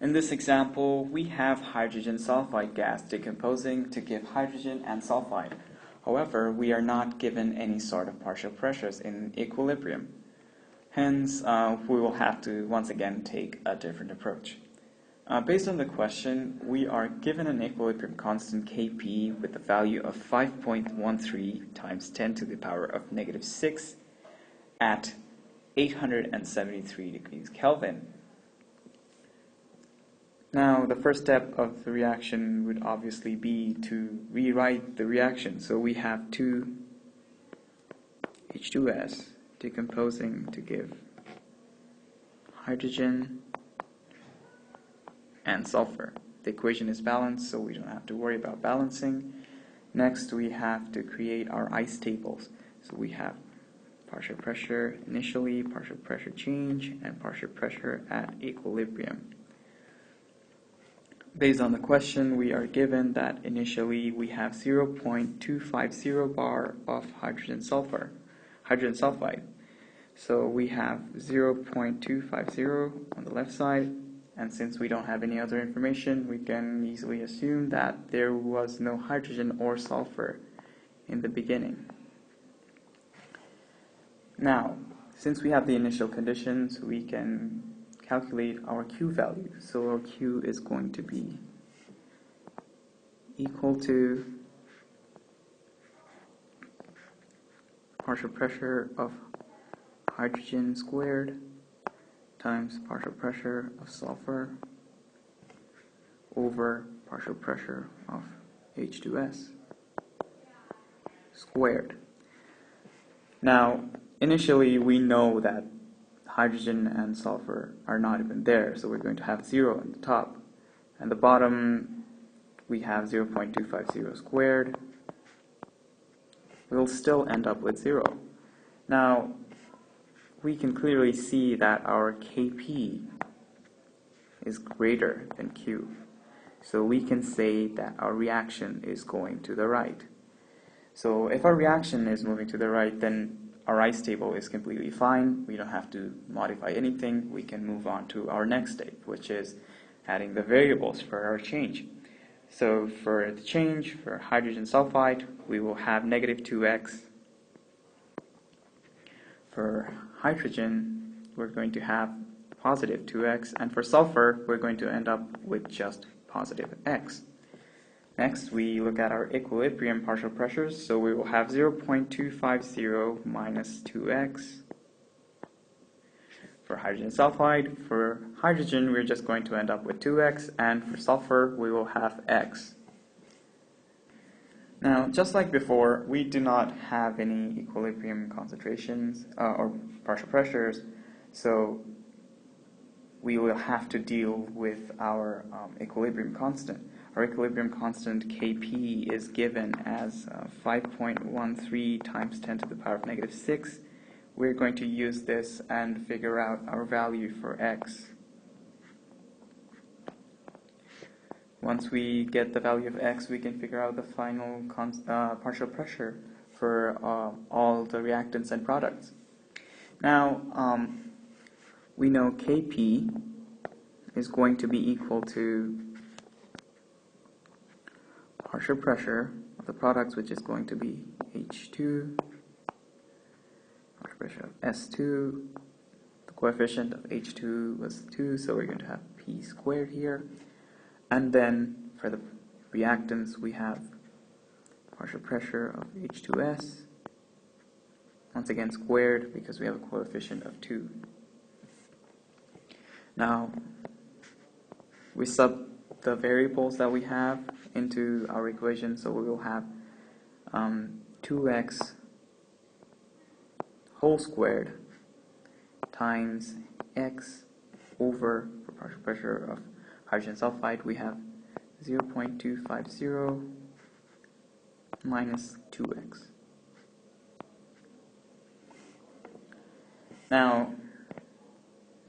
In this example, we have hydrogen sulfide gas decomposing to give hydrogen and sulfide. However, we are not given any sort of partial pressures in equilibrium. Hence, we will have to once again take a different approach. Based on the question, we are given an equilibrium constant Kp with the value of 5.13 times 10 to the power of negative 6 at 873 degrees Kelvin. Now, the first step of the reaction would obviously be to rewrite the reaction. So we have 2 H2S decomposing to give hydrogen and sulfur. The equation is balanced, so we don't have to worry about balancing. Next, we have to create our ice tables. So we have partial pressure initially, partial pressure change, and partial pressure at equilibrium. Based on the question, we are given that initially we have 0.250 bar of hydrogen sulfide. So we have 0.250 on the left side, and since we don't have any other information, we can easily assume that there was no hydrogen or sulfur in the beginning. Now, since we have the initial conditions, we can calculate our Q value. So our Q is going to be equal to partial pressure of hydrogen squared times partial pressure of sulfur over partial pressure of H2S squared. Now, initially we know that hydrogen and sulfur are not even there, so we're going to have 0 on the top. And the bottom, we have 0.250 squared. We'll still end up with 0. Now, we can clearly see that our Kp is greater than Q. So we can say that our reaction is going to the right. So if our reaction is moving to the right, then our ice table is completely fine. We don't have to modify anything. We can move on to our next step, which is adding the variables for our change. So for the change for hydrogen sulfide, we will have negative 2x. For hydrogen, we're going to have positive 2x. And for sulfur, we're going to end up with just positive x. Next, we look at our equilibrium partial pressures. So we will have 0.250 minus 2x for hydrogen sulfide. For hydrogen, we're just going to end up with 2x, and for sulfur, we will have x. Now, just like before, we do not have any equilibrium concentrations or partial pressures, so we will have to deal with our equilibrium constant. Our equilibrium constant Kp is given as 5.13 times 10 to the power of negative 6. We're going to use this and figure out our value for x. Once we get the value of x, we can figure out the final partial pressure for all the reactants and products. Now, we know Kp is going to be equal to partial pressure of the products, which is going to be H2, partial pressure of S2, the coefficient of H2 was 2, so we're going to have P squared here. And then for the reactants, we have partial pressure of H2S, once again squared because we have a coefficient of 2. Now, we sub the variables that we have into our equation, so we will have 2x whole squared times x over, for partial pressure of hydrogen sulfide, we have 0.250 minus 2x. Now,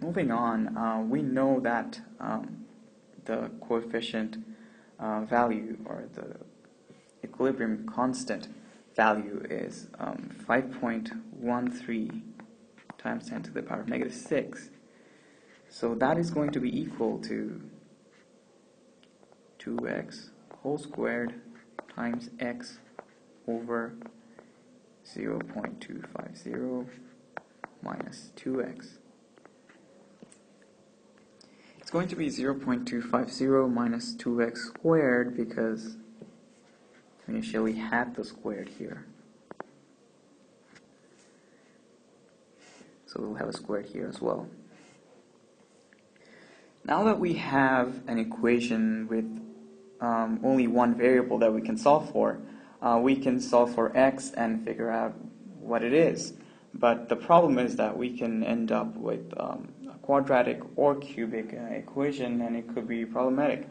moving on, we know that the coefficient value, or the equilibrium constant value, is 5.13 times 10 to the power of negative 6. So that is going to be equal to 2x whole squared times x over 0.250 minus 2x. It's going to be 0.250 minus 2x squared because we initially had the squared here. So we'll have a squared here as well. Now that we have an equation with only one variable that we can solve for, we can solve for x and figure out what it is. But the problem is that we can end up with a quadratic or cubic equation, and it could be problematic.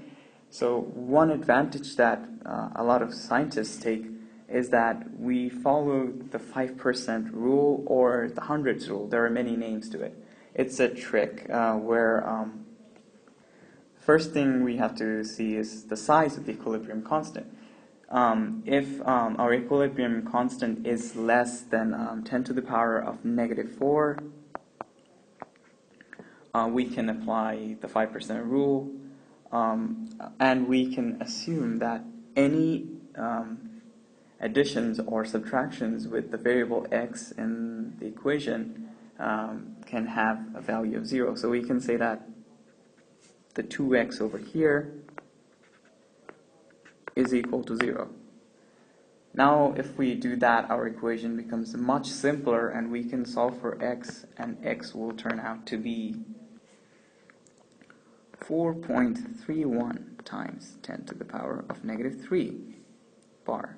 So one advantage that a lot of scientists take is that we follow the 5% rule or the hundreds rule. There are many names to it. It's a trick where first thing we have to see is the size of the equilibrium constant. If our equilibrium constant is less than 10 to the power of negative 4, we can apply the 5% rule, and we can assume that any additions or subtractions with the variable x in the equation can have a value of 0. So we can say that the 2x over here is equal to 0. Now if we do that, our equation becomes much simpler, and we can solve for x, and x will turn out to be 4.31 times 10 to the power of negative 3 bar.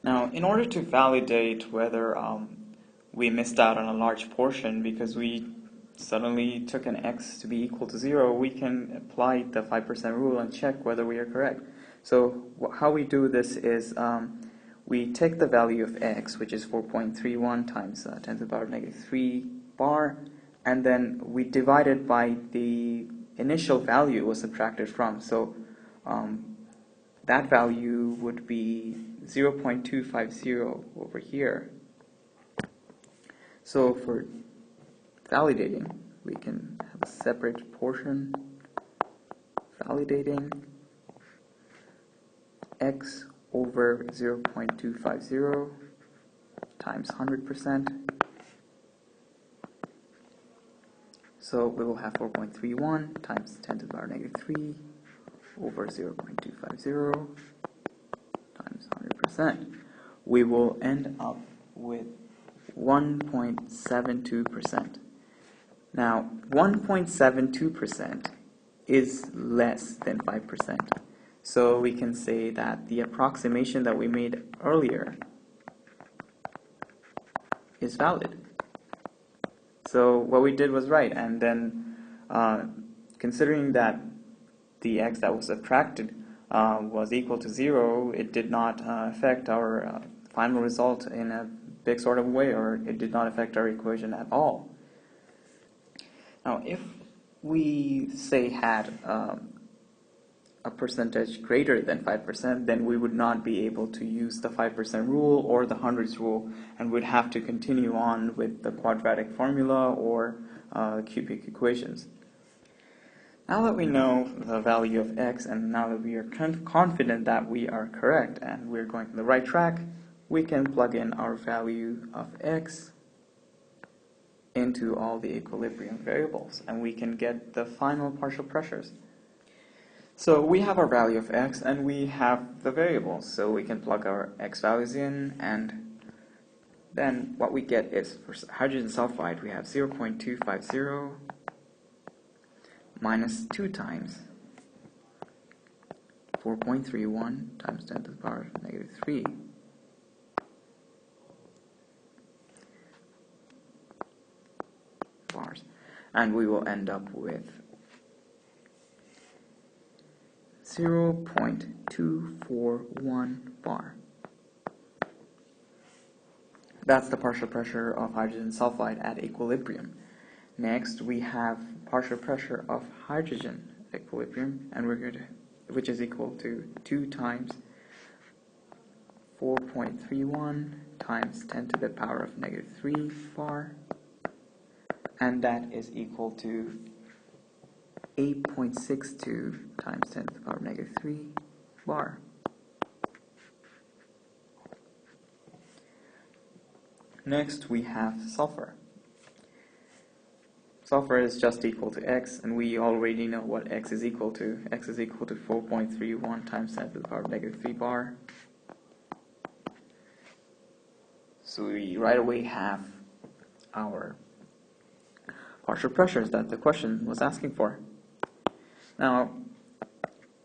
Now, in order to validate whether we missed out on a large portion because we suddenly took an x to be equal to 0, we can apply the 5% rule and check whether we are correct. So how we do this is we take the value of x, which is 4.31 times 10 to the power of negative 3 bar, and then we divide it by the initial value it was subtracted from. So that value would be 0.250 over here. So for validating, we can have a separate portion validating x over 0.250 times 100%. So we will have 4.31 times 10 to the power negative 3 over 0.250 times 100%. We will end up with 1.72%. Now, 1.72% is less than 5%. So we can say that the approximation that we made earlier is valid. So what we did was right, and then considering that the x that was subtracted was equal to 0, it did not affect our final result in a big sort of way, or it did not affect our equation at all. Now, if we say had a percentage greater than 5%, then we would not be able to use the 5% rule or the hundreds rule, and would have to continue on with the quadratic formula or cubic equations. Now that we know the value of x, and now that we are confident that we are correct and we're going on the right track, we can plug in our value of x into all the equilibrium variables, and we can get the final partial pressures. So we have our value of x, and we have the variables, so we can plug our x values in, and then what we get is, for hydrogen sulfide, we have 0.250 minus 2 times 4.31 times 10 to the power of negative 3. Bars. And we will end up with 0.241 bar. That's the partial pressure of hydrogen sulfide at equilibrium. Next, we have partial pressure of hydrogen at equilibrium, and which is equal to 2 times 4.31 times 10 to the power of negative 3 bar, and that is equal to 8.62 times 10 to the power of negative 3 bar. Next, we have sulfur. Sulfur is just equal to x, and we already know what x is equal to. X is equal to 4.31 times 10 to the power of negative 3 bar. So we right away have our partial pressures that the question was asking for. Now,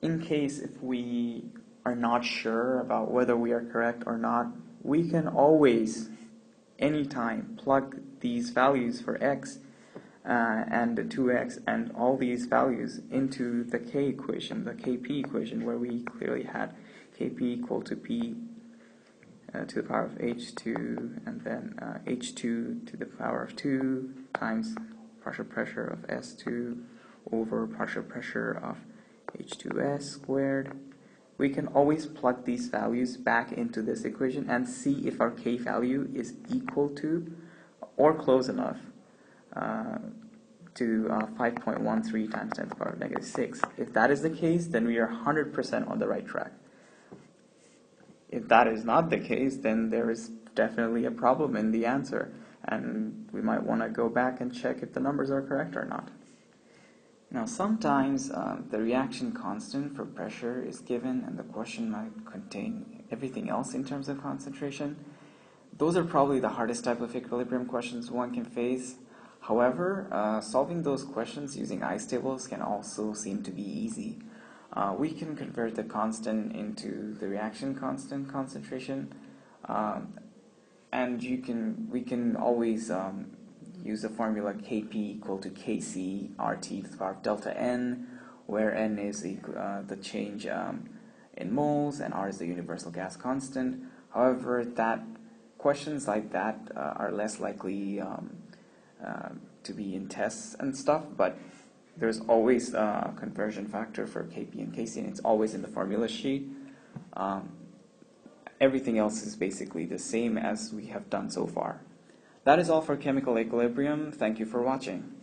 in case if we are not sure about whether we are correct or not, we can always, anytime, plug these values for x and 2x and all these values into the k equation, the kp equation, where we clearly had kp equal to p to the power of h2 and then h2 to the power of 2 times partial pressure of S2 over partial pressure of H2S squared. We can always plug these values back into this equation and see if our k value is equal to or close enough to 5.13 times 10 to the power of negative 6. If that is the case, then we are 100% on the right track. If that is not the case, then there is definitely a problem in the answer, and we might want to go back and check if the numbers are correct or not. Now, sometimes the reaction constant for pressure is given, and the question might contain everything else in terms of concentration. Those are probably the hardest type of equilibrium questions one can face. However, solving those questions using ice tables can also seem to be easy. We can convert the constant into the reaction constant concentration, and we can always use the formula Kp equal to Kc RT to the power of delta N, where N is the change in moles and R is the universal gas constant. However, questions like that are less likely to be in tests and stuff, but there's always a conversion factor for Kp and Kc, and it's always in the formula sheet. Everything else is basically the same as we have done so far. That is all for chemical equilibrium. Thank you for watching.